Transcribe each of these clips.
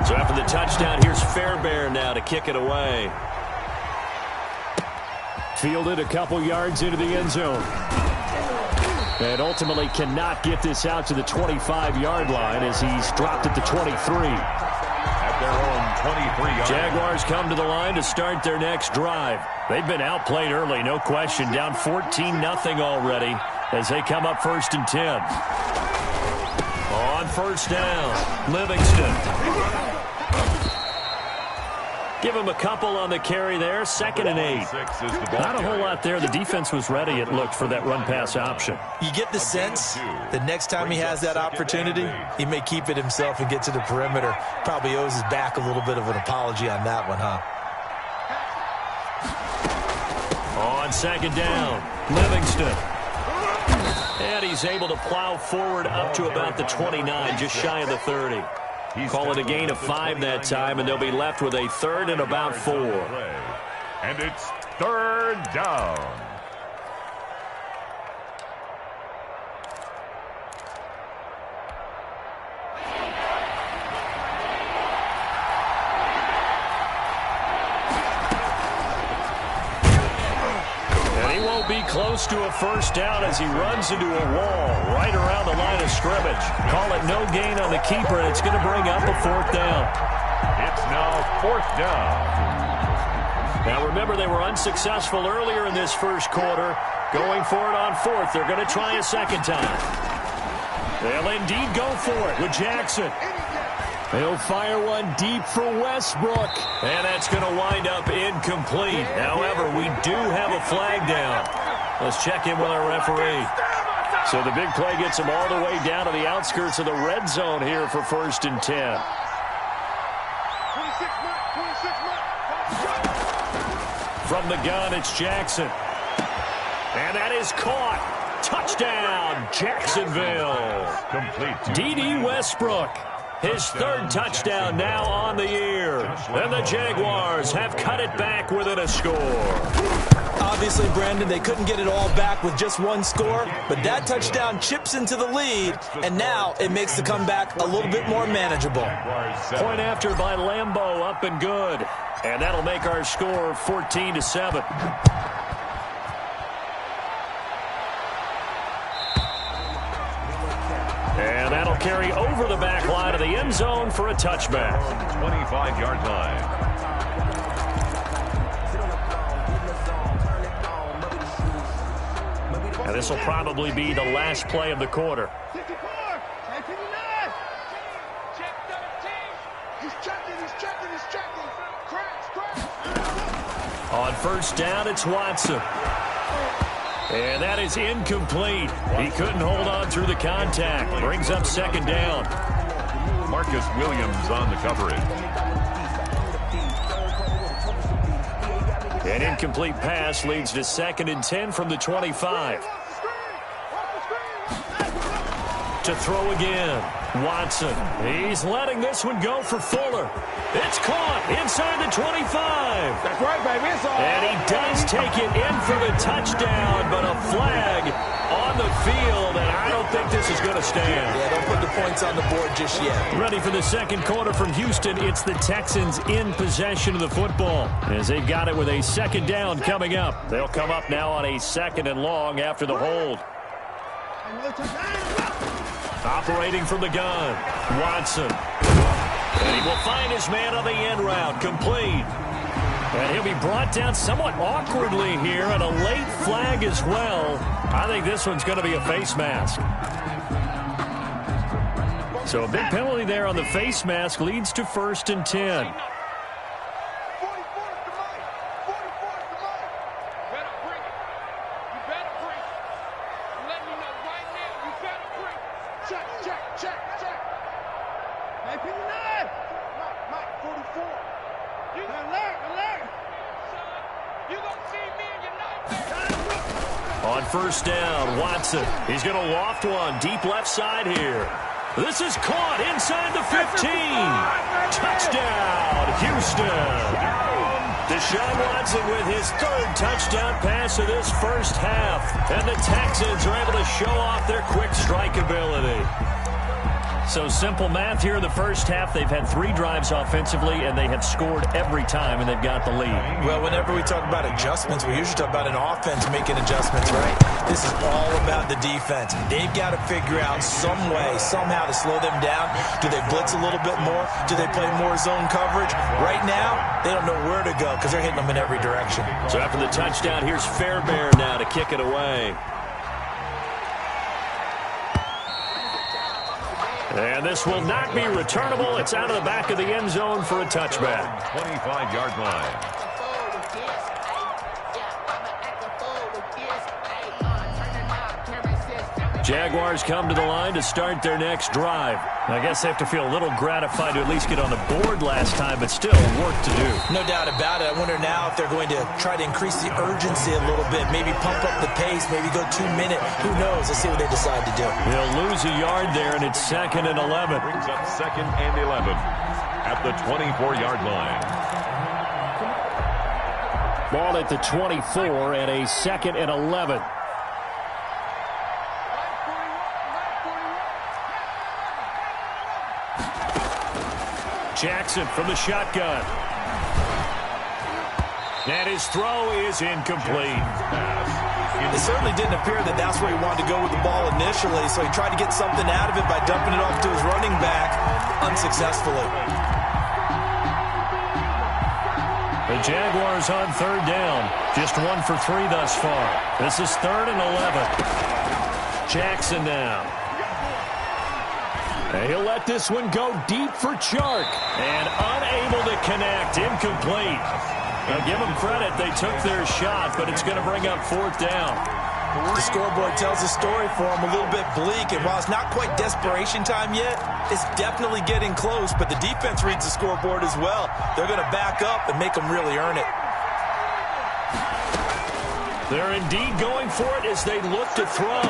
So after the touchdown, here's Fairbairn now to kick it away. Fielded a couple yards into the end zone. And ultimately cannot get this out to the 25-yard line as he's dropped at the 23. At their own 23-yard. Jaguars come to the line to start their next drive. They've been outplayed early, no question. Down 14-0 already as they come up 1st and 10. On 1st down, Livingston. Give him a couple on the carry there. 2nd and 8. Not a whole lot there. The defense was ready, it looked, for that run-pass option. You get the sense the next time he has that opportunity, he may keep it himself and get to the perimeter. Probably owes his back a little bit of an apology on that one, huh? On 2nd down, Livingston. And he's able to plow forward up to about the 29, just shy of the 30. Call it a gain of 5 that time, and they'll be left with a 3rd and about 4. And it's 3rd down. Be close to a 1st down as he runs into a wall right around the line of scrimmage. Call it no gain on the keeper, and it's going to bring up a 4th down. It's now 4th down. Now remember, they were unsuccessful earlier in this first quarter. Going for it on 4th. They're going to try a 2nd time. They'll indeed go for it with Jackson. He'll fire one deep for Westbrook. And that's going to wind up incomplete. However, we do have a flag down. Let's check in with our referee. So the big play gets him all the way down to the outskirts of the red zone here for 1st and 10. From the gun, it's Jackson. And that is caught. Touchdown, Jacksonville. Complete. D.D. Westbrook. His 3rd touchdown now on the year. And the Jaguars have cut it back within a score. Obviously, Brandon, they couldn't get it all back with just one score, but that touchdown chips into the lead, and now it makes the comeback a little bit more manageable. Point after by Lambeau, up and good. And that'll make our score 14-7. And that'll carry over the back line of the end zone for a touchback. 25-yard line. And this will probably be the last play of the quarter. On 1st down, it's Watson. And that is incomplete. He couldn't hold on through the contact. Brings up 2nd down. Marcus Williams on the coverage. An incomplete pass leads to 2nd and 10 from the 25. To throw again. Watson. He's letting this one go for Fuller. It's caught inside the 25. That's right, baby. It's all and he does take it in for the touchdown, but a flag on the field, and I don't think this is going to stand. Yeah, don't put the points on the board just yet. Ready for the 2nd quarter from Houston. It's the Texans in possession of the football as they've got it with a 2nd down coming up. They'll come up now on a 2nd and long after the hold. Operating from the gun, Watson. And he will find his man on the end route, complete. And he'll be brought down somewhat awkwardly here, and a late flag as well. I think this one's going to be a face mask. So a big penalty there on the face mask leads to 1st and 10. On 1st down, Watson. He's going to loft one deep left side here. This is caught inside the 15. Touchdown, Houston. Deshaun Watson with his 3rd touchdown pass of this first half. And the Texans are able to show off their quick strike ability. So simple math here in the first half. They've had 3 drives offensively, and they have scored every time, and they've got the lead. Well, whenever we talk about adjustments, we usually talk about an offense making adjustments, right? This is all about the defense. They've got to figure out some way, somehow to slow them down. Do they blitz a little bit more? Do they play more zone coverage? Right now, they don't know where to go because they're hitting them in every direction. So after the touchdown, here's Fairbairn now to kick it away. And this will not be returnable. It's out of the back of the end zone for a touchback. 25-yard line. Jaguars come to the line to start their next drive. I guess they have to feel a little gratified to at least get on the board last time, but still work to do. No doubt about it. I wonder now if they're going to try to increase the urgency a little bit, maybe pump up the pace, maybe go 2 minute. Who knows? Let's see what they decide to do. They'll lose a yard there, and it's 2nd and 11. Brings up 2nd and 11 at the 24-yard line. Ball at the 24 and a 2nd and 11. Jackson from the shotgun. And his throw is incomplete. It certainly didn't appear that that's where he wanted to go with the ball initially, so he tried to get something out of it by dumping it off to his running back unsuccessfully. The Jaguars on 3rd down. Just 1 for 3 thus far. This is 3rd and 11. Jackson now. And he'll let this one go deep for Chark. And unable to connect. Incomplete. Now give them credit. They took their shot, but it's going to bring up 4th down. The scoreboard tells a story for him, a little bit bleak. And while it's not quite desperation time yet, it's definitely getting close. But the defense reads the scoreboard as well. They're going to back up and make them really earn it. They're indeed going for it as they look to throw.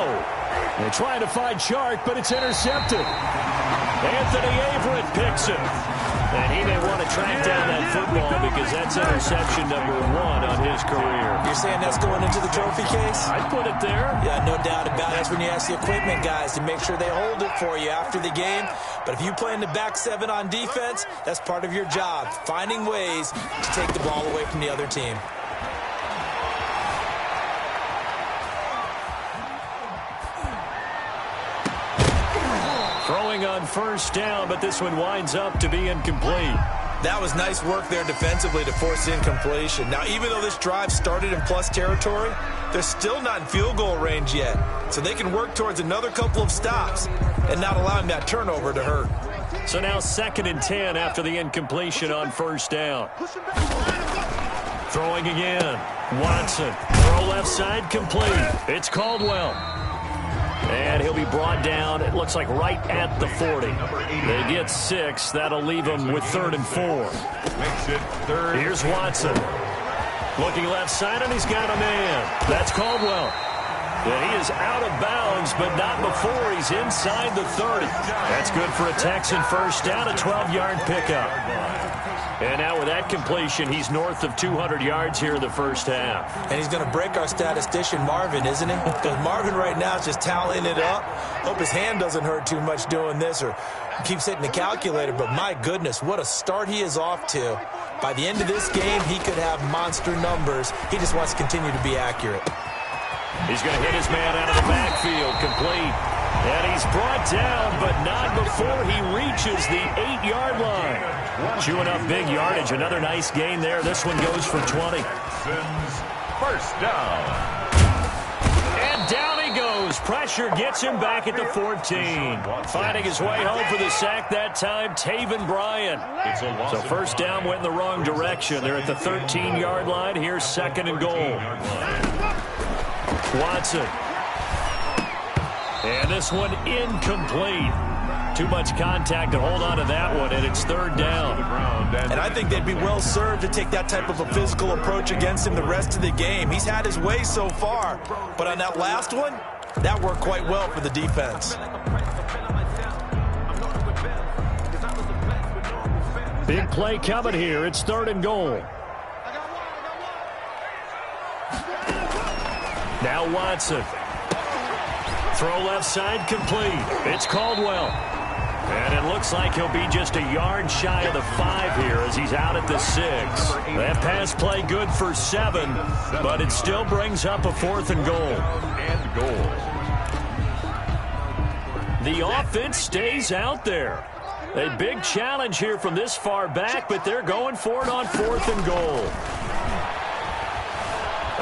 They're trying to find Chark, but it's intercepted. Anthony Averett picks it. And he may want to track down that football because that's interception number 1 on his career. You're saying that's going into the trophy case? I'd put it there. Yeah, no doubt about it. That's when you ask the equipment guys to make sure they hold it for you after the game. But if you play in the back 7 on defense, that's part of your job, finding ways to take the ball away from the other team. Throwing on 1st down, but this one winds up to be incomplete. That was nice work there defensively to force incompletion. Now, even though this drive started in plus territory, they're still not in field goal range yet. So they can work towards another couple of stops and not allowing that turnover to hurt. So now 2nd and 10 after the incompletion on 1st down. Throwing again. Watson. Throw left side complete. It's Caldwell. And he'll be brought down, it looks like right at the 40. They get 6. That'll leave them with 3rd and 4. Makes it 3rd. Here's Watson. Looking left side, and he's got a man. That's Caldwell. And he is out of bounds, but not before he's inside the 30. That's good for a Texan 1st down, a 12-yard pickup. And now with that completion, he's north of 200 yards here in the 1st half. And he's going to break our statistician Marvin, isn't he? Because Marvin right now is just tallying it up. Hope his hand doesn't hurt too much doing this or keeps hitting the calculator. But my goodness, what a start he is off to. By the end of this game, he could have monster numbers. He just wants to continue to be accurate. He's going to hit his man out of the backfield, complete. And he's brought down, but not before he reaches the 8-yard line. Chewing up big yardage. Another nice gain there. This one goes for 20. 1st down. And down he goes. Pressure gets him back at the 14. Finding his way home for the sack that time, Taven Bryan. So 1st down went in the wrong direction. They're at the 13-yard line. Here's 2nd and goal. Watson. And this one incomplete. Too much contact to hold on to that one, and it's 3rd down. And I think they'd be well served to take that type of a physical approach against him the rest of the game. He's had his way so far, but on that last one, that worked quite well for the defense. Big play coming here. It's 3rd and goal. Now Watson. Throw left side complete. It's Caldwell. And it looks like he'll be just a yard shy of the 5 here as he's out at the 6. That pass play good for 7, but it still brings up a 4th and goal. The offense stays out there. A big challenge here from this far back, but they're going for it on 4th and goal.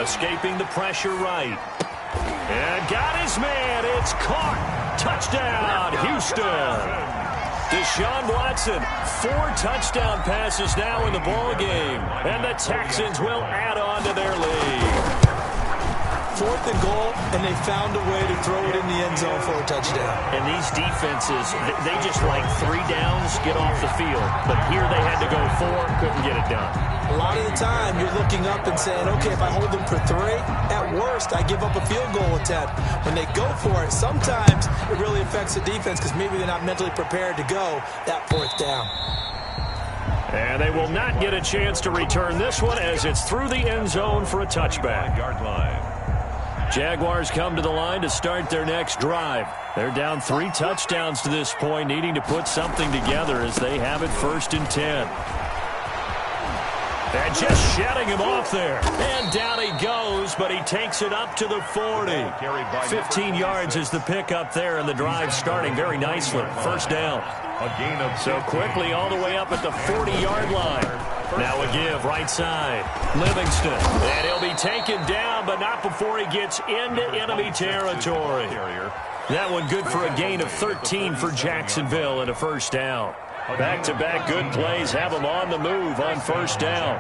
Escaping the pressure right. And got his man. It's caught. Touchdown, Houston. Deshaun Watson, 4 touchdown passes now in the ball game. And the Texans will add on to their lead. 4th and goal, and they found a way to throw it in the end zone for a touchdown. And these defenses, they just like 3 downs, get off the field. But here they had to go 4, couldn't get it done. A lot of the time, you're looking up and saying, okay, if I hold them for 3, at worst, I give up a field goal attempt. When they go for it, sometimes it really affects the defense because maybe they're not mentally prepared to go that 4th down. And they will not get a chance to return this one as it's through the end zone for a touchback. Yard line. Jaguars come to the line to start their next drive. They're down 3 touchdowns to this point, needing to put something together as they have it 1st and 10. And just shedding him off there. And down he goes, but he takes it up to the 40. 15 yards is the pickup there, and the drive starting very nicely. 1st down. So quickly all the way up at the 40-yard line. Now a give right side. Livingston. And he'll be taken down, but not before he gets into enemy territory. That one good for a gain of 13 for Jacksonville and a 1st down. Back-to-back good plays have them on the move on 1st down.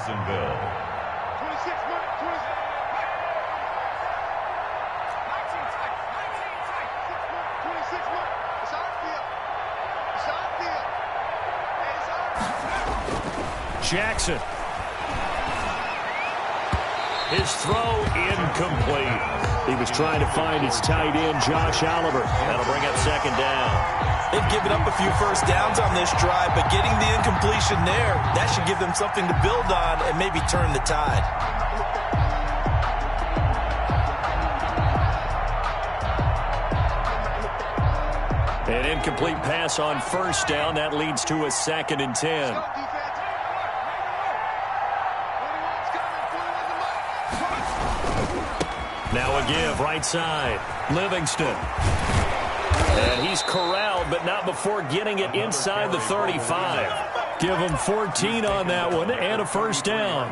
Jackson. His throw incomplete. He was trying to find his tight end, Josh Oliver. That'll bring up 2nd down. They've given up a few 1st downs on this drive, but getting the incompletion there, that should give them something to build on and maybe turn the tide. An incomplete pass on 1st down. That leads to a 2nd and 10. Now a give right side. Livingston. And he's corralled, but not before getting it inside the 35. Give him 14 on that one and a 1st down.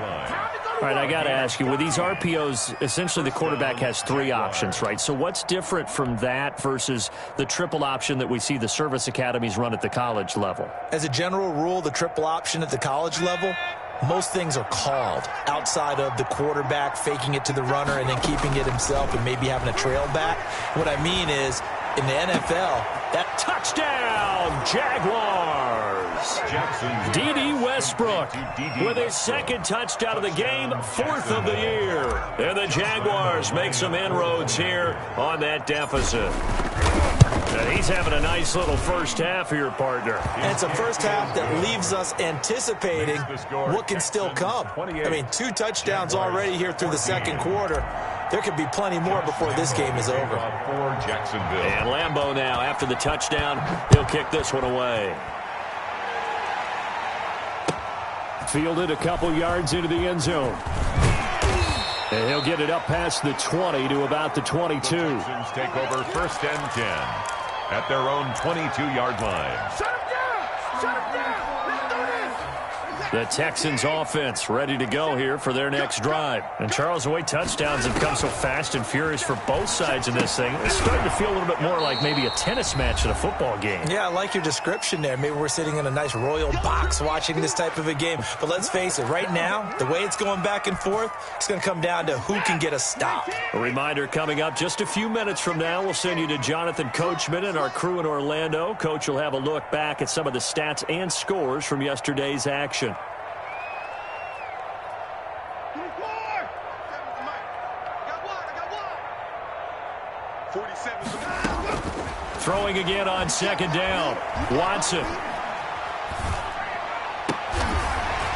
All right, I got to ask you, with these RPOs, essentially the quarterback has 3 options, right? So what's different from that versus the triple option that we see the service academies run at the college level? As a general rule, the triple option at the college level, most things are called outside of the quarterback faking it to the runner and then keeping it himself and maybe having a trail back. What I mean is, in the NFL, that touchdown, Jaguars. D.D. Westbrook with his 2nd touchdown of the game, 4th of the year. And the Jaguars make some inroads here on that deficit. And he's having a nice little 1st half here, partner. And it's a 1st half that leaves us anticipating what can still come. I mean, 2 touchdowns already here through the 2nd quarter. There could be plenty more before this game is over. For Jacksonville. And Lambeau now, after the touchdown, he'll kick this one away. Fielded a couple yards into the end zone. And he'll get it up past the 20 to about the 22. The Texans take over 1st and 10 at their own 22-yard line. Shut him down! Shut him down! Let's do this! The Texans offense ready to go here for their next drive. And Charles, the way touchdowns have come so fast and furious for both sides in this thing, it's starting to feel a little bit more like maybe a tennis match at a football game. Yeah, I like your description there. Maybe we're sitting in a nice royal box watching this type of a game. But let's face it, right now, the way it's going back and forth, it's going to come down to who can get a stop. A reminder coming up just a few minutes from now, we'll send you to Jonathan Coachman and our crew in Orlando. Coach will have a look back at some of the stats and scores from yesterday's action. Throwing again on 2nd down. Watson.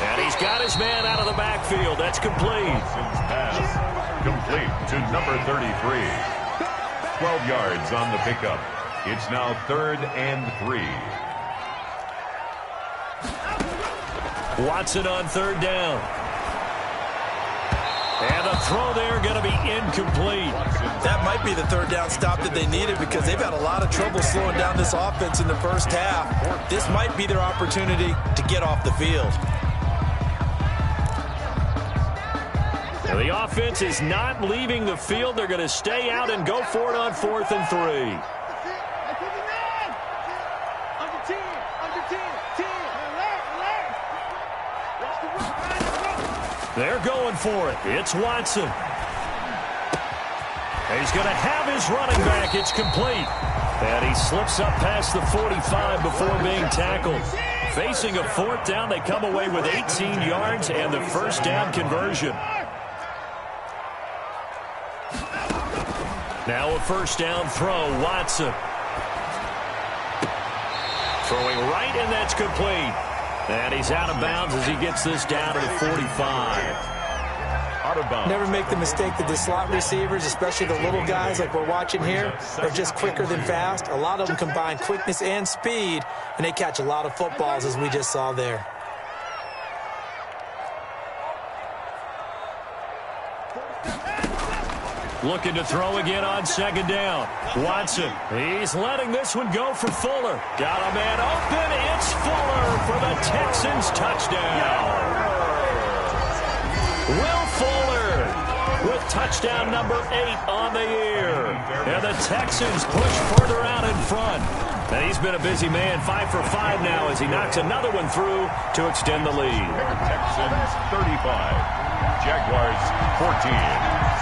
And he's got his man out of the backfield. That's complete. Watson's pass complete to number 33. 12 yards on the pickup. It's now 3rd and 3. Watson on third down. And the throw there going to be incomplete. That might be the third down stop that they needed because they've had a lot of trouble slowing down this offense in the first half. This might be their opportunity to get off the field. Now the offense is not leaving the field. They're going to stay out and go for it on 4th and 3. They're going for it. It's Watson. He's going to have his running back. It's complete. And he slips up past the 45 before being tackled. Facing a 4th down, they come away with 18 yards and the first down conversion. Now a first down throw, Watson. Throwing right, and that's complete. And he's out of bounds as he gets this down to the 45. Out of bounds. Never make the mistake that the slot receivers, especially the little guys like we're watching here, are just quicker than fast. A lot of them combine quickness and speed, and they catch a lot of footballs, as we just saw there. Looking to throw again on second down. Watson, he's letting this one go for Fuller. Got a man open. It's Fuller for the Texans touchdown. Will Fuller with touchdown number 8 on the year. And the Texans push further out in front. And he's been a busy man, 5 for 5 now as he knocks another one through to extend the lead. Texans 35, Jaguars 14.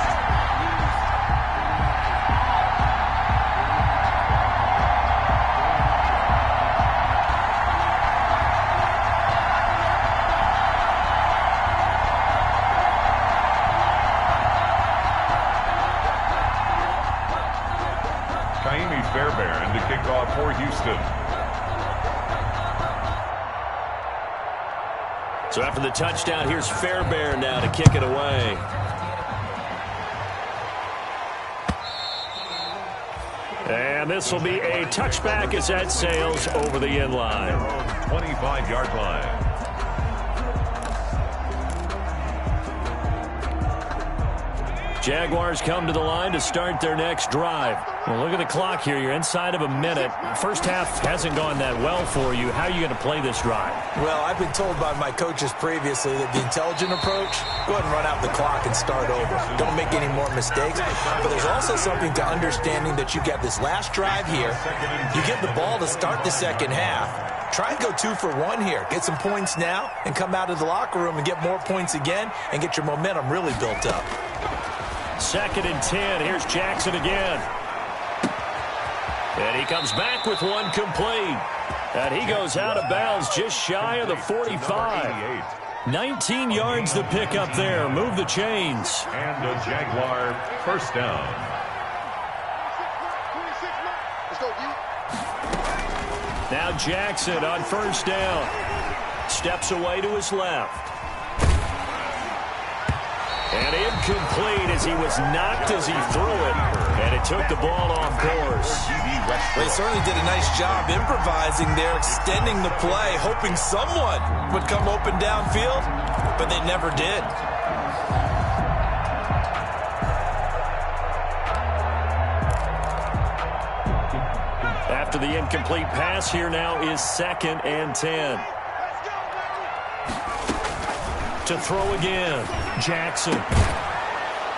Fairbairn to kick off for Houston. So after the touchdown, here's Fairbairn now to kick it away. And this will be a touchback as that sails over the end line. 25-yard line. Jaguars come to the line to start their next drive. Well, look at the clock here. You're inside of a minute. First half hasn't gone that well for you. How are you going to play this drive? Well, I've been told by my coaches previously that the intelligent approach, go ahead and run out the clock and start over. Don't make any more mistakes. But there's also something to understanding that you got this last drive here. You get the ball to start the second half. Try and go 2 for 1 here. Get some points now and come out of the locker room and get more points again and get your momentum really built up. 2nd and 10. Here's Jackson again. And he comes back with one complete. And he goes out of bounds just shy of the 45. 19 yards to pick up there. Move the chains. And a Jaguar first down. Now Jackson on first down. Steps away to his left. And incomplete as he was knocked as he threw it. And it took the ball off course. They certainly did a nice job improvising there, extending the play, hoping someone would come open downfield, but they never did. After the incomplete pass, here now is 2nd and 10. To throw again, Jackson.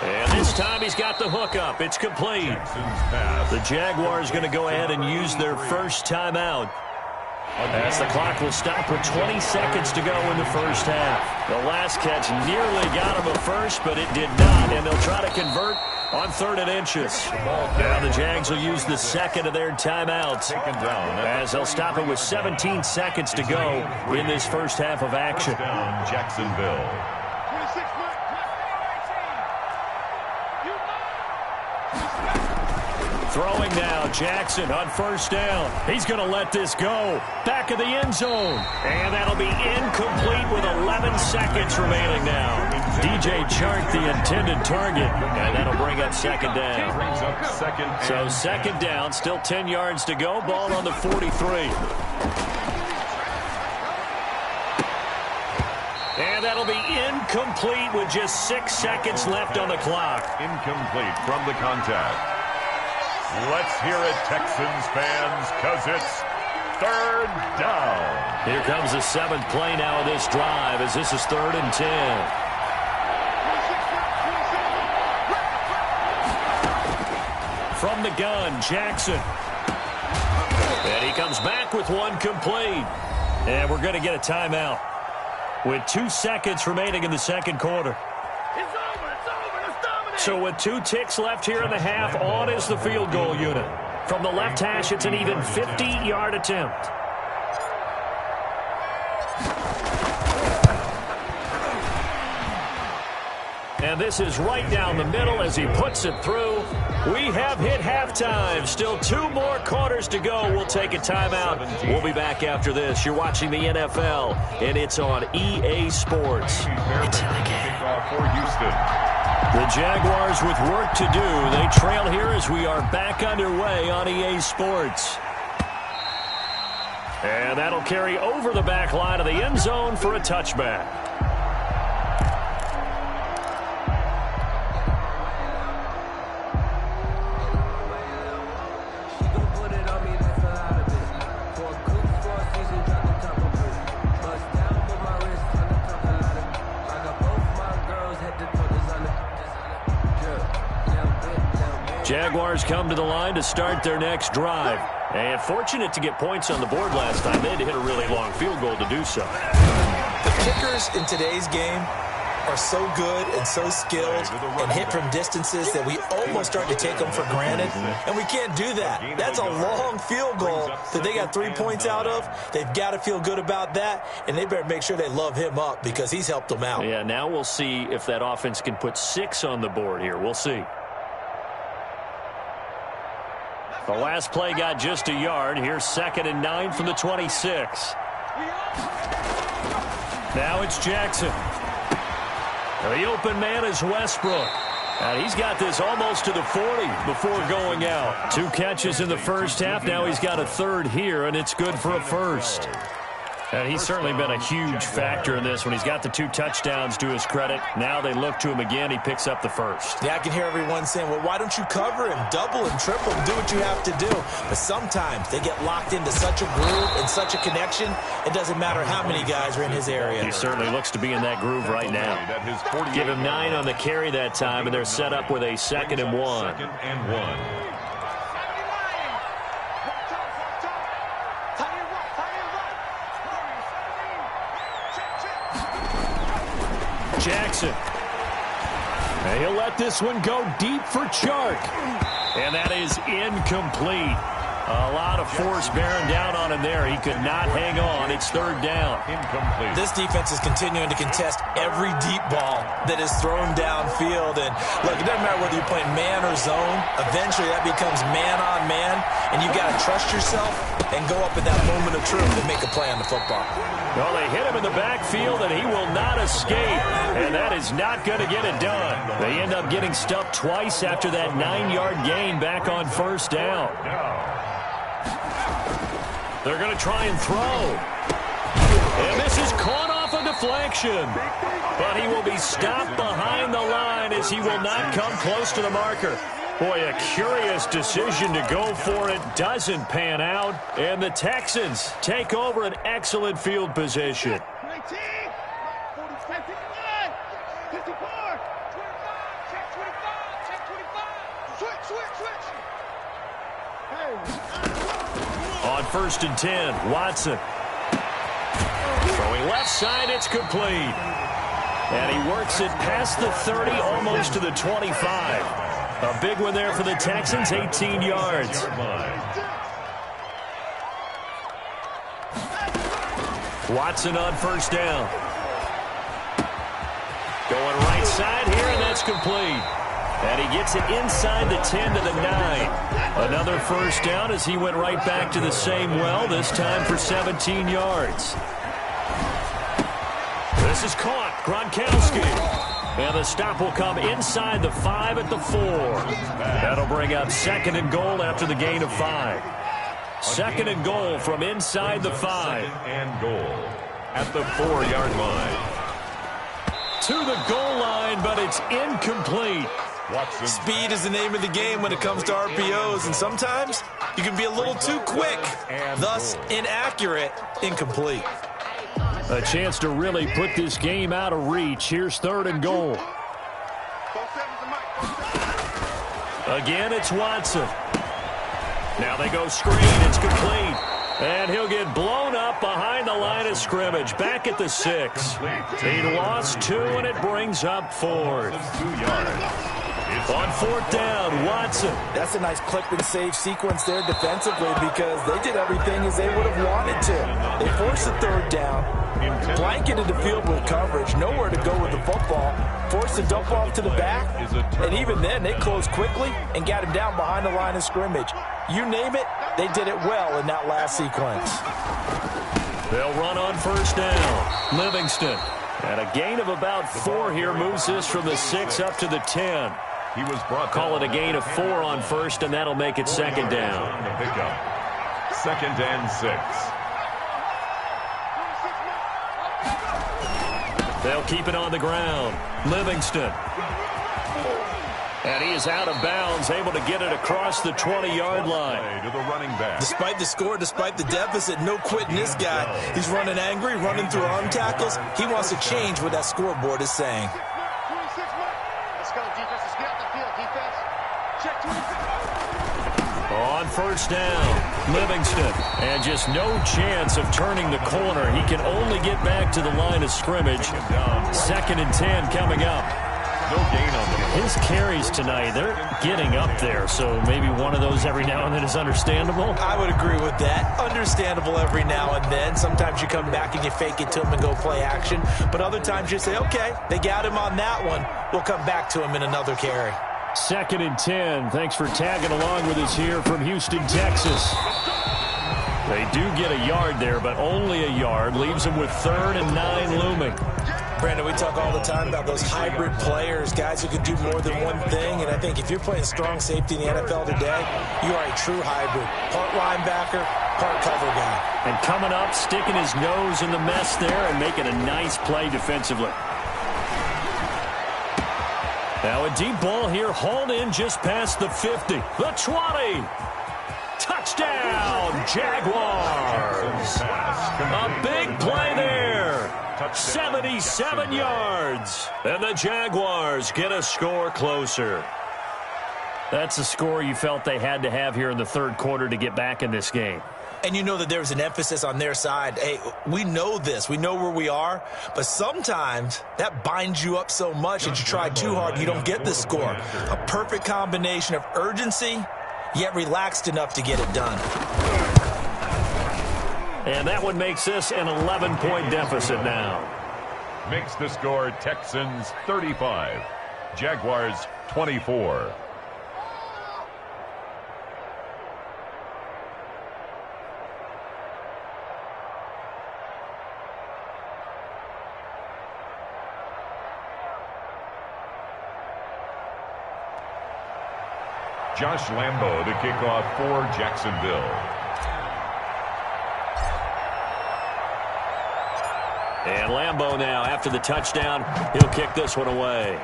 And this time he's got the hook up. It's complete. The Jaguars going to go ahead and use their first timeout as the clock will stop with 20 seconds to go in the first half. The last catch nearly got him a first, but it did not, and they'll try to convert on 3rd and inches. Now the Jags will use the second of their timeouts as they'll stop it with 17 seconds to go in this first half of action. Jacksonville. Throwing now, Jackson on first down. He's going to let this go. Back of the end zone. And that'll be incomplete with 11 seconds remaining now. DJ Chark, the intended target. And that'll bring up 2nd down. So 2nd down, still 10 yards to go. Ball on the 43. And that'll be incomplete with just 6 seconds left on the clock. Incomplete from the contact. Let's hear it, Texans fans, because it's third down. Here comes the 7th play now of this drive as this is 3rd and 10. From the gun, Jackson. And he comes back with one complete. And we're going to get a timeout with 2 seconds remaining in the second quarter. It's over. Let's dominate. So with 2 ticks left here in the half, on is the field goal unit. From the left hash, it's an even 50-yard attempt. And this is right down the middle as he puts it through. We have hit halftime. Still 2 more quarters to go. We'll take a timeout. We'll be back after this. You're watching the NFL, and it's on EA Sports. It's in the game. Kickoff for Houston. The Jaguars with work to do. They trail here as we are back underway on EA Sports. And that'll carry over the back line of the end zone for a touchback. Jaguars come to the line to start their next drive. And fortunate to get points on the board last time. They had to hit a really long field goal to do so. The kickers in today's game are so good and so skilled and hit from distances that we almost start to take them for granted. And we can't do that. That's a long field goal that they got 3 points out of. They've got to feel good about that, and they better make sure they love him up because he's helped them out. Yeah, now we'll see if that offense can put 6 on the board here. We'll see. The last play got just a yard. Here's 2nd and 9 from the 26. Now it's Jackson. The open man is Westbrook. And he's got this almost to the 40 before going out. 2 catches in the first half. Now he's got a 3rd here, and it's good for a 1st. And he's certainly been a huge factor in this when he's got the 2 touchdowns to his credit. Now they look to him again. He picks up the 1st. Yeah, I can hear everyone saying, well, why don't you cover him, double and triple, do what you have to do. But sometimes they get locked into such a groove and such a connection, it doesn't matter how many guys are in his area. He certainly looks to be in that groove right now. Give him 9 on the carry that time, and they're set up with a 2nd and 1. 2nd and 1. Jackson. And he'll let this one go deep for Chark. And that is incomplete. A lot of force bearing down on him there. He could not hang on. It's 3rd down. Incomplete. This defense is continuing to contest every deep ball that is thrown downfield. And, look, it doesn't matter whether you're playing man or zone. Eventually that becomes man on man. And you've got to trust yourself and go up at that moment of truth and make a play on the football. Well, they hit him in the backfield, and he will not escape. And that is not going to get it done. They end up getting stuffed twice after that 9-yard gain back on 1st down. They're going to try and throw. And this is caught off a deflection. But he will be stopped behind the line as he will not come close to the marker. Boy, a curious decision to go for it. Doesn't pan out. And the Texans take over an excellent field position. 19, 45, 54, 25, check 25, check 25. Switch. On 1st and 10, Watson. Throwing left side, it's complete. And he works it past the 30, almost to the 25. A big one there for the Texans, 18 yards. Watson on 1st down. Going right side here, and that's complete. And he gets it inside the 10 to the 9. Another 1st down as he went right back to the same well, this time for 17 yards. This is caught. Gronkowski. And the stop will come inside the 5 at the 4. That'll bring up 2nd and goal after the gain of 5. 2nd and goal from inside the 5. 2nd and goal at the 4-yard line. to the goal line, but it's incomplete. Watson. Speed is the name of the game when it comes to RPOs, and sometimes you can be a little too quick, thus inaccurate, incomplete. A chance to really put this game out of reach. Here's 3rd and goal. Again, it's Watson. Now they go screen. It's complete. And he'll get blown up behind the line of scrimmage. Back at the 6. He lost 2, and it brings up 4th. 2 yards. On 4th down, Watson. That's a nice clip and save sequence there defensively because they did everything as they would have wanted to. They forced the 3rd down, blanketed the field with coverage, nowhere to go with the football, forced the dump off to the back, and even then they closed quickly and got him down behind the line of scrimmage. You name it, they did it well in that last sequence. They'll run on 1st down. Livingston. And a gain of about 4 here moves this from the 6 up to the 10. He was brought Call it a gain of 4 on 1st, and that'll make it 2nd down. The pickup. 2nd and 6. They'll keep it on the ground. Livingston. And he is out of bounds, able to get it across the 20-yard line. To the running back. Despite the score, despite the deficit, no quitting this guy. He's running angry, running through arm tackles. He wants to change what that scoreboard is saying. Let's go, defense. Let's get out the field, defense. Check 26. On 1st down, Livingston. And just no chance of turning the corner. He can only get back to the line of scrimmage. 2nd and 10 coming up. No gain on the ball. His carries tonight, they're getting up there, so maybe one of those every now and then is understandable. I would agree with that. Understandable every now and then. Sometimes you come back and you fake it to him and go play action. But other times you say, okay, they got him on that one. We'll come back to him in another carry. 2nd and 10. Thanks for tagging along with us here from Houston, Texas. They do get a yard there, but only a yard. Leaves them with 3rd and 9 looming. Brandon, we talk all the time about those hybrid players, guys who can do more than one thing. And I think if you're playing strong safety in the NFL today, you are a true hybrid. Part linebacker, part cover guy. And coming up, sticking his nose in the mess there and making a nice play defensively. Now a deep ball here, hauled in just past the 50. The 20. Touchdown, Jaguars. A big play there. 77 yards. And the Jaguars get a score closer. That's a score you felt they had to have here in the 3rd quarter to get back in this game. And you know that there's an emphasis on their side. Hey, we know this. We know where we are. But sometimes that binds you up so much that you try too hard and you don't get the score. A perfect combination of urgency, yet relaxed enough to get it done. And that one makes this an 11-point deficit now. Makes the score Texans 35. Jaguars 24. Josh Lambo to kick off for Jacksonville. And Lambo now, after the touchdown, he'll kick this one away.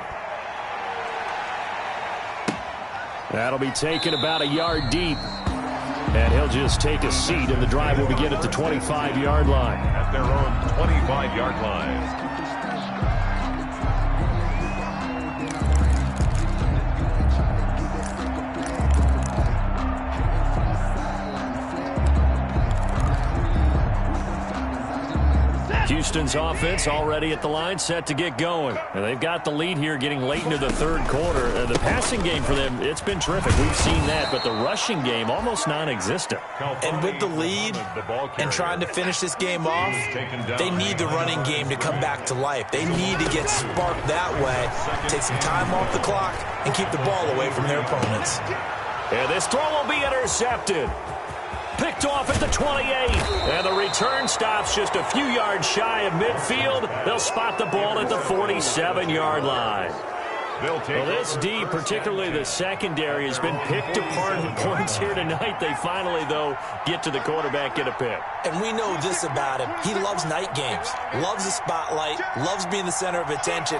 That'll be taken about a yard deep. And he'll just take a seat, and the drive will begin at the 25-yard line. At their own 25-yard line. Houston's offense already at the line, set to get going. And they've got the lead here getting late into the 3rd quarter. The passing game for them, it's been terrific. We've seen that, but the rushing game almost non-existent. And with the lead and trying to finish this game off, they need the running game to come back to life. They need to get sparked that way, take some time off the clock, and keep the ball away from their opponents. And this throw will be intercepted. Picked off at the 28. And the return stops just a few yards shy of midfield. They'll spot the ball at the 47-yard line. They'll take Well, this D, particularly the secondary, has been picked apart in points here tonight. They finally, though, get to the quarterback, get a pick. And we know this about him. He loves night games, loves the spotlight, loves being the center of attention.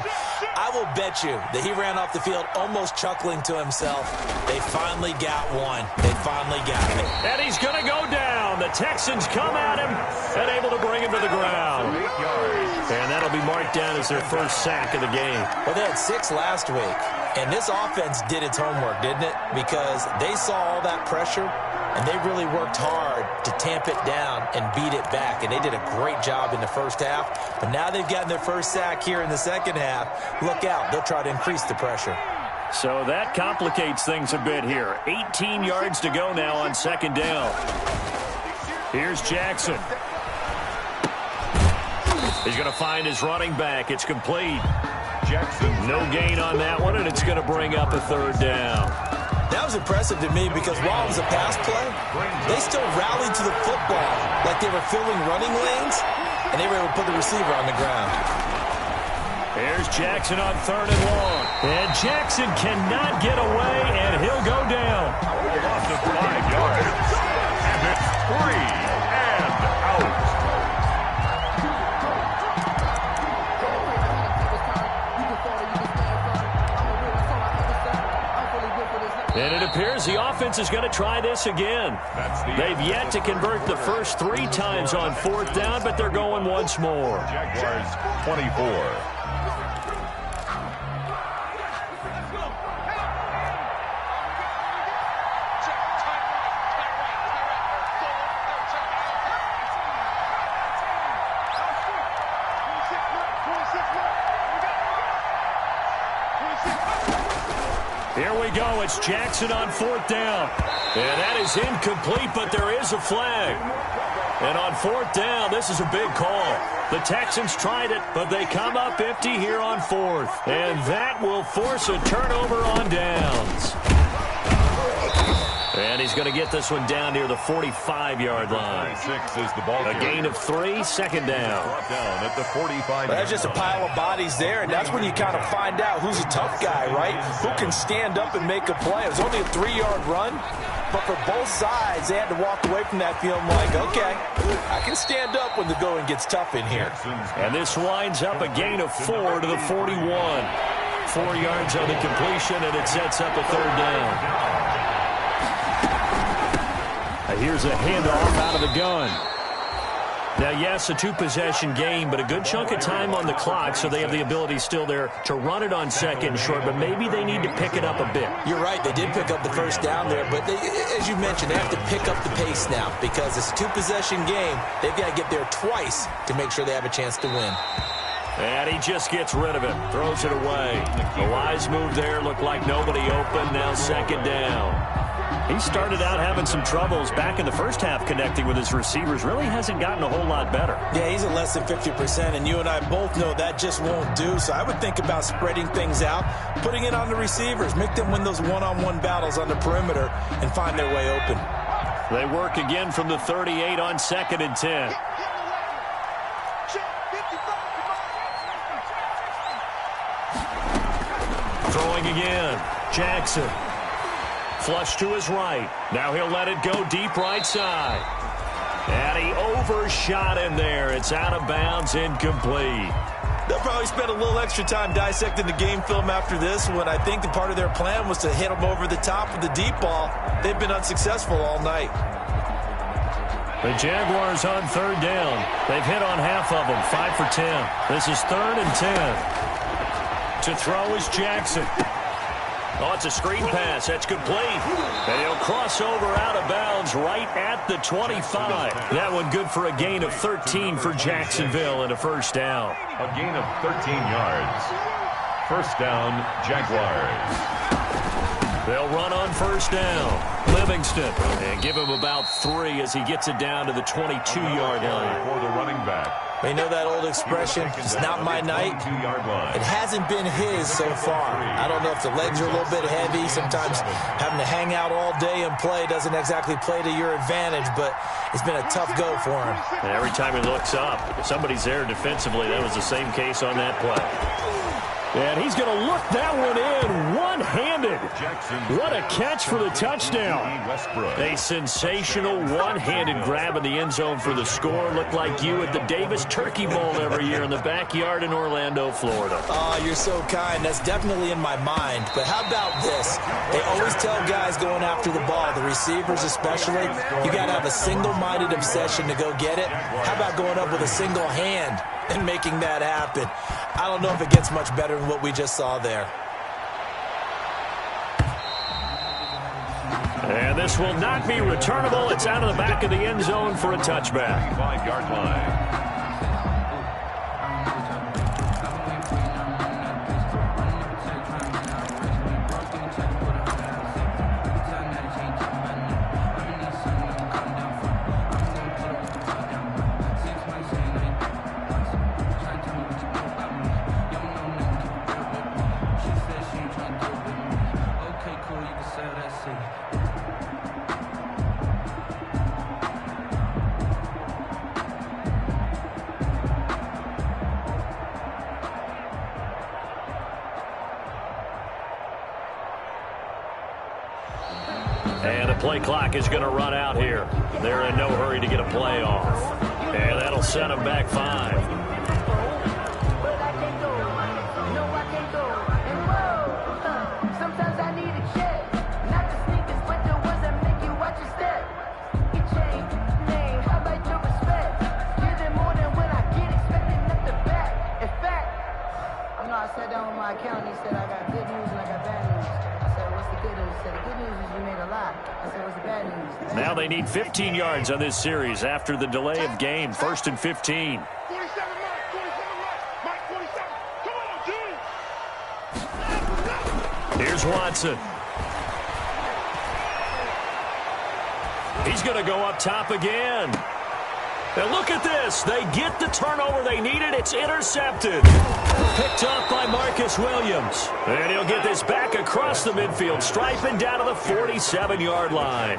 I will bet you that he ran off the field almost chuckling to himself. They finally got one. They finally got it. And he's going to go down. The Texans come at him and able to bring him to the ground. And that'll be marked down as their first sack of the game. Well, they had 6 last week, and this offense did its homework, didn't it? Because they saw all that pressure, and they really worked hard to tamp it down and beat it back, and they did a great job in the first half. But now they've gotten their first sack here in the second half. Look out. They'll try to increase the pressure. So that complicates things a bit here. 18 yards to go now on second down. Here's Jackson. He's going to find his running back. It's complete. Jackson. No gain on that one, and it's going to bring up a third down. That was impressive to me because while it was a pass play, they still rallied to the football like they were filling running lanes, and they were able to put the receiver on the ground. Here's Jackson on third and long. And Jackson cannot get away, and he'll go down. Loss of 5 yards. And it's 3 and out. And it appears the offense is going to try this again. They've yet to convert the first 3 times on fourth down, but they're going once more. Jaguars 24. Here we go. It's Jackson on fourth down. And that is incomplete, but there is a flag. And on fourth down, this is a big call. The Texans tried it, but they come up empty here on fourth. And that will force a turnover on downs. And he's going to get this one down near the 45-yard line. 6 is the ball. A gain of 3, second down. Brought down at the 45. That's just a pile of bodies there, and that's when you kind of find out who's a tough guy, right? Who can stand up and make a play. It was only a 3-yard run, but for both sides, they had to walk away from that feeling like, okay, I can stand up when the going gets tough in here. And this winds up a gain of 4 to the 41. 4 yards on the completion, and it sets up a third down. Here's a handoff out of the gun. Now, yes, a 2-possession game, but a good chunk of time on the clock, so they have the ability still there to run it on second and short, but maybe they need to pick it up a bit. You're right. They did pick up the first down there, but they, as you mentioned, they have to pick up the pace now because it's a 2-possession game. They've got to get there twice to make sure they have a chance to win. And he just gets rid of it, throws it away. A wise move there, looked like nobody open, now second down. He started out having some troubles back in the first half connecting with his receivers. Really hasn't gotten a whole lot better. Yeah, he's at less than 50%, and you and I both know that just won't do. So I would think about spreading things out, putting it on the receivers, make them win those one-on-one battles on the perimeter, and find their way open. They work again from the 38 on second and 10. Throwing again. Jackson. Flush to his right. Now he'll let it go deep right side. And he overshot him there. It's out of bounds, incomplete. They'll probably spend a little extra time dissecting the game film after this when I think the part of their plan was to hit him over the top with the deep ball. They've been unsuccessful all night. The Jaguars on third down. They've hit on half of them, 5 for 10. This is 3rd and 10. To throw is Jackson. Oh, it's a screen pass. That's complete. And he'll cross over out of bounds right at the 25. That one good for a gain of 13 for Jacksonville and a first down. A gain of 13 yards. First down, Jaguars. They'll run on first down. Livingston. And give him about 3 as he gets it down to the 22-yard line. For the running back. You know that old expression, it's not my night? It hasn't been his so far. I don't know if the legs are a little bit heavy. Sometimes having to hang out all day and play doesn't exactly play to your advantage, but it's been a tough go for him. And every time he looks up, if somebody's there defensively, that was the same case on that play. And he's going to look that one in one-handed. What a catch for the touchdown. A sensational one-handed grab in the end zone for the score. Looked like you at the Davis Turkey Bowl every year in the backyard in Orlando, Florida. Oh, you're so kind. That's definitely in my mind. But how about this? They always tell guys going after the ball, the receivers especially, you got to have a single-minded obsession to go get it. How about going up with a single hand and making that happen? I don't know if it gets much better than what we just saw there. And this will not be returnable. It's out of the back of the end zone for a touchback. 5-yard line. And the play clock is going to run out here. They're in no hurry to get a play off. And that'll set them back 5. I sat down with my accountant. He said, I got good news and I got bad news. I said, what's the good news? He said, the good news is you made a lot. I said, what's the bad news? Now they need 15 yards on this series after the delay of game. 1st and 15. 47 Mike, 47. Come on, dude. Here's Watson. He's going to go up top again. And look at this. They get the turnover they needed. It's intercepted. Picked up by Marcus Williams. And he'll get this back across the midfield, striping down to the 47-yard line.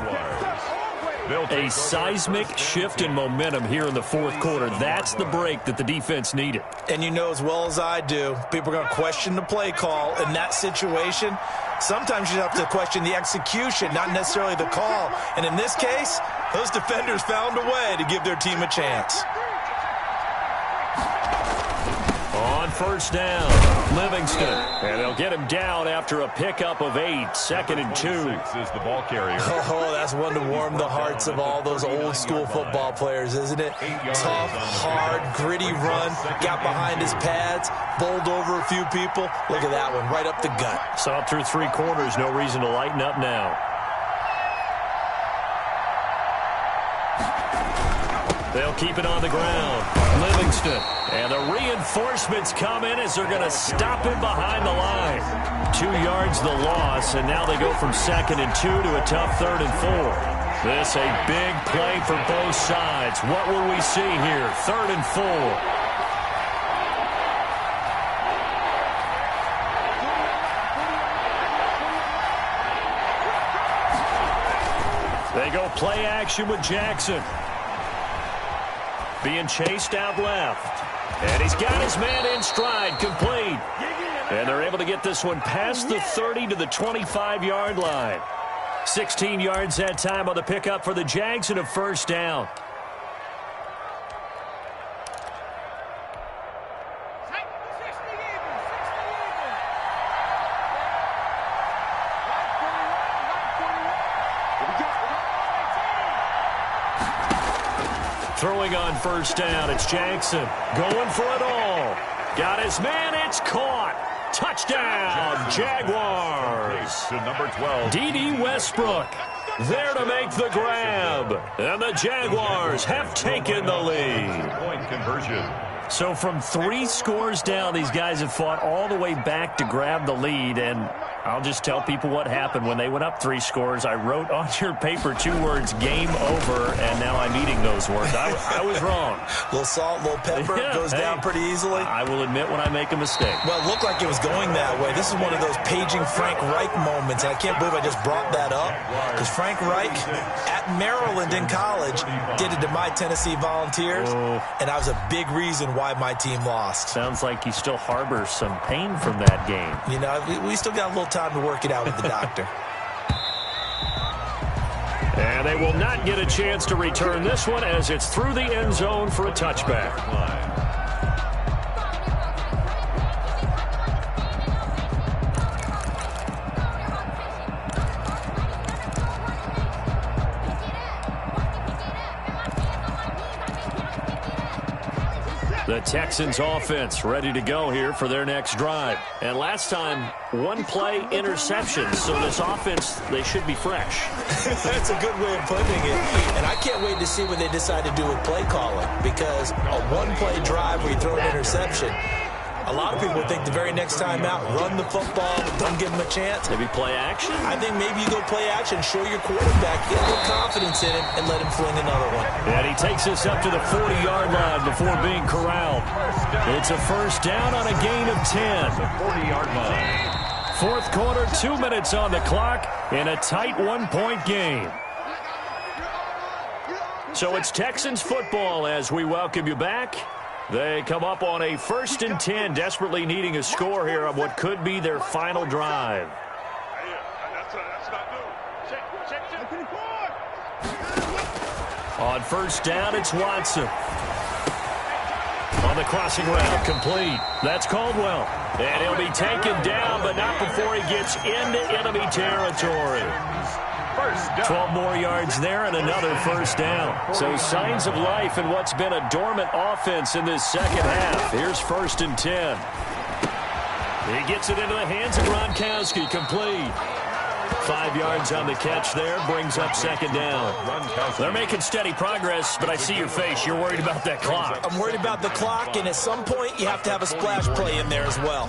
A seismic shift in momentum here in the 4th quarter. That's the break that the defense needed. And you know as well as I do, people are going to question the play call in that situation. Sometimes you have to question the execution, not necessarily the call. And in this case, those defenders found a way to give their team a chance. On 1st down, Livingston. And they'll get him down after a pickup of 8. 2nd and 2. 6 is the ball carrier. Oh, that's one to warm the hearts of all those old school football players, isn't it? Tough, hard, gritty run. Got behind his pads, bowled over a few people. Look at that one, right up the gut. Saw it through 3 quarters. No reason to lighten up now. They'll keep it on the ground. Livingston. And the reinforcements come in as they're going to stop him behind the line. 2 yards the loss, and now they go from 2nd and 2 to a tough 3rd and 4. This a big play for both sides. What will we see here? 3rd and 4. They go play action with Jackson. Being chased out left. And he's got his man in stride, complete. And they're able to get this one past the 30 to the 25-yard line. 16 yards that time on the pickup for the Jags and a 1st down. Throwing on 1st down, it's Jackson. Going for it all. Got his man, it's caught. Touchdown, Jaguars. To number 12. D.D. Westbrook there to make the grab. And the Jaguars have taken the lead. Point conversion. So from 3 scores down, these guys have fought all the way back to grab the lead. And I'll just tell people what happened when they went up 3 scores. I wrote on your paper 2 words, game over, and now I'm eating those words. I was wrong. A little salt, a little pepper, goes down pretty easily. I will admit when I make a mistake. Well, it looked like it was going that way. This is one of those paging Frank Reich moments, and I can't believe I just brought that up, because Frank Reich at Maryland in college did it to my Tennessee Volunteers, and that was a big reason why my team lost. Sounds like you still harbor some pain from that game. You know, we still got a little time to work it out with the doctor. And they will not get a chance to return this one as it's through the end zone for a touchback. The Texans offense ready to go here for their next drive. And last time, 1 play interception. So this offense, they should be fresh. That's a good way of putting it. And I can't wait to see what they decide to do with play calling. Because a 1-play drive where you throw an interception, a lot of people think the very next time out, run the football, don't give them a chance. Maybe play action? I think maybe you go play action, show your quarterback, get a little confidence in him, and let him fling another one. And he takes us up to the 40-yard line before being corralled. It's a first down on a gain of 10. 40-yard line. Fourth quarter, 2 minutes on the clock in a tight 1-point game. So it's Texans football as we welcome you back. They come up on a 1st and 10, desperately needing a score here on what could be their final drive. On first down, it's Watson. On the crossing route, complete. That's Caldwell. And he'll be taken down, but not before he gets into enemy territory. 12 more yards there and another first down. So signs of life in what's been a dormant offense in this second half. Here's 1st and 10. He gets it into the hands of Gronkowski, complete. 5 yards on the catch there, brings up 2nd down. They're making steady progress, but I see your face. You're worried about that clock. I'm worried about the clock, and at some point you have to have a splash play in there as well.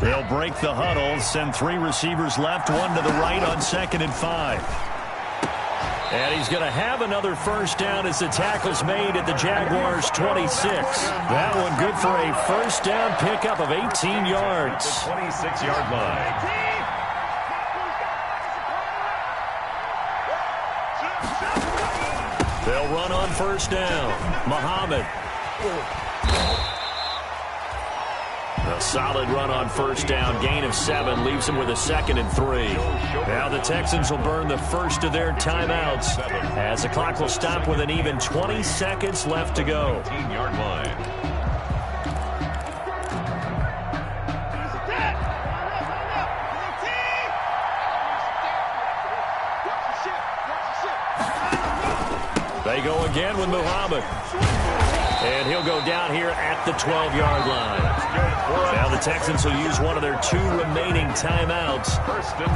They'll break the huddle, send 3 receivers left, 1 to the right on 2nd and 5. And he's going to have another first down as the tackle's made at the Jaguars' 26. That one good for a first down pickup of 18 yards. 26-yard line. They'll run on first down. Muhammad. A solid run on first down. Gain of 7 leaves them with a 2nd and 3. Now the Texans will burn the first of their timeouts as the clock will stop with an even 20 seconds left to go. 18-yard line. They go again with Muhammad. And he'll go down here at the 12-yard line. Now the Texans will use one of their 2 remaining timeouts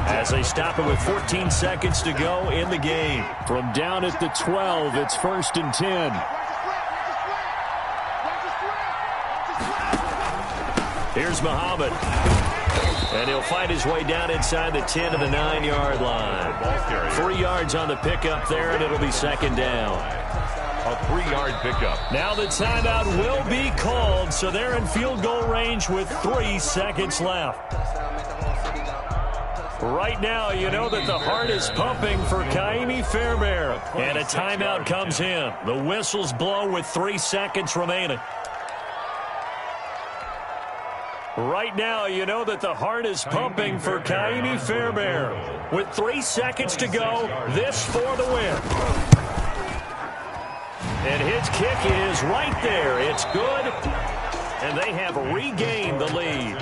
as they stop it with 14 seconds to go in the game. From down at the 12, it's 1st and 10. Here's Muhammad. And he'll find his way down inside the 10 to the 9-yard line. 3 yards on the pickup there, and it'll be 2nd down. A 3-yard pickup. Now the timeout will be called, so they're in field goal range with 3 seconds left. Right now, you know that the heart is pumping for Kaimi Fairbairn. And a timeout comes in. The whistles blow with 3 seconds remaining. Right now, you know that the heart is pumping for Kaimi Fairbairn. With 3 seconds to go, this for the win. And his kick is right there. It's good. And they have regained the lead.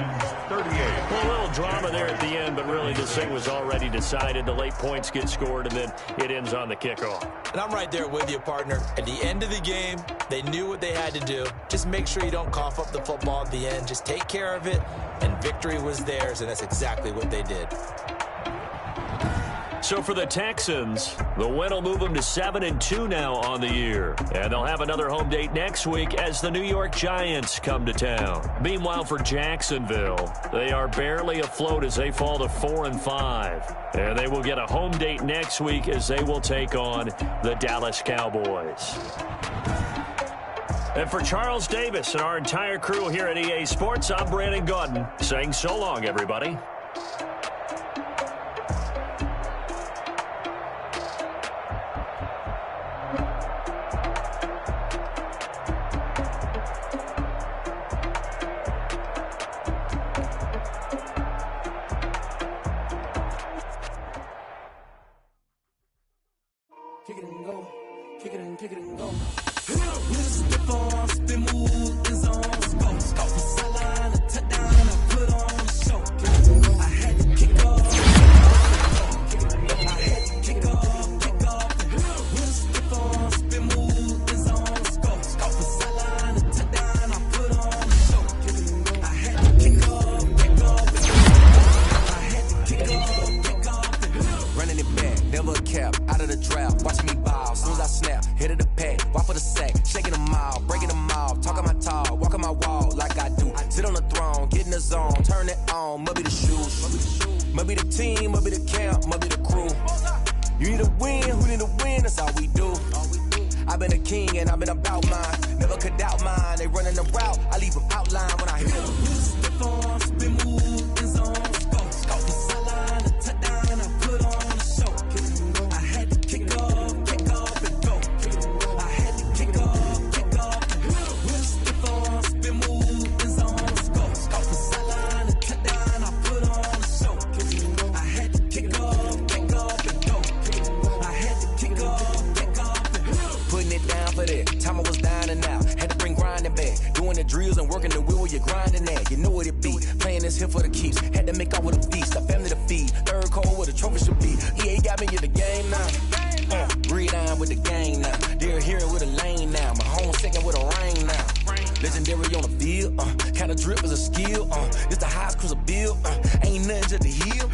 38. Well, a little drama there at the end, but really this thing was already decided. The late points get scored, and then it ends on the kickoff. And I'm right there with you, partner. At the end of the game, they knew what they had to do. Just make sure you don't cough up the football at the end. Just take care of it, and victory was theirs, and that's exactly what they did. So for the Texans, the win will move them to 7-2 now on the year. And they'll have another home date next week as the New York Giants come to town. Meanwhile, for Jacksonville, they are barely afloat as they fall to 4-5. And they will get a home date next week as they will take on the Dallas Cowboys. And for Charles Davis and our entire crew here at EA Sports, I'm Brandon Gaudin saying so long, everybody. Kick it and go, kick it and go. With the form, spin move, is on scope. Scope the sideline, a touchdown, I put on a show. I had to kick off. I had to kick off. With the form, spin move, is on scope. Scope the sideline, a touchdown, I put on a show. I had to kick off. I had to kick off. Running it back, never a cap, out of the drought. Watch me ball, soon as I snap, hit of the pack, walk for the sack, shaking them all, breaking them all, talking my talk, walking my wall like I do. Sit on the throne, get in the zone, turn it on, must be the shoes, must be the team, must be the camp, must be the crew. You need a win, who need a win, that's all we do. I've been a king and I've been about mine, never could doubt mine, they running the route, I leave them outline when I hit them. Stiff on, spin move, is on scope, scope the sideline, a touchdown, I put on a show. I had to kick off and go. I had to kick off. With a stiff on, spin move, is on scope, scope the sideline, a touchdown, I put on a show. I had to kick off and go. I had to kick off and go. Putting it down for that, time I was down and out, had to bring grinding back, doing the drills and working the wheel where you're grinding at, you know what it be, playing this here for the keeps, had to make out with a feast, a family to feed, third cold where the trophy should be, EA got me in the game now, breed on with the game now, they're here with a lane now, my home second with a rain now, legendary on the field, kind of drip is a skill, this the highest cruiser bill, ain't nothing to the hill,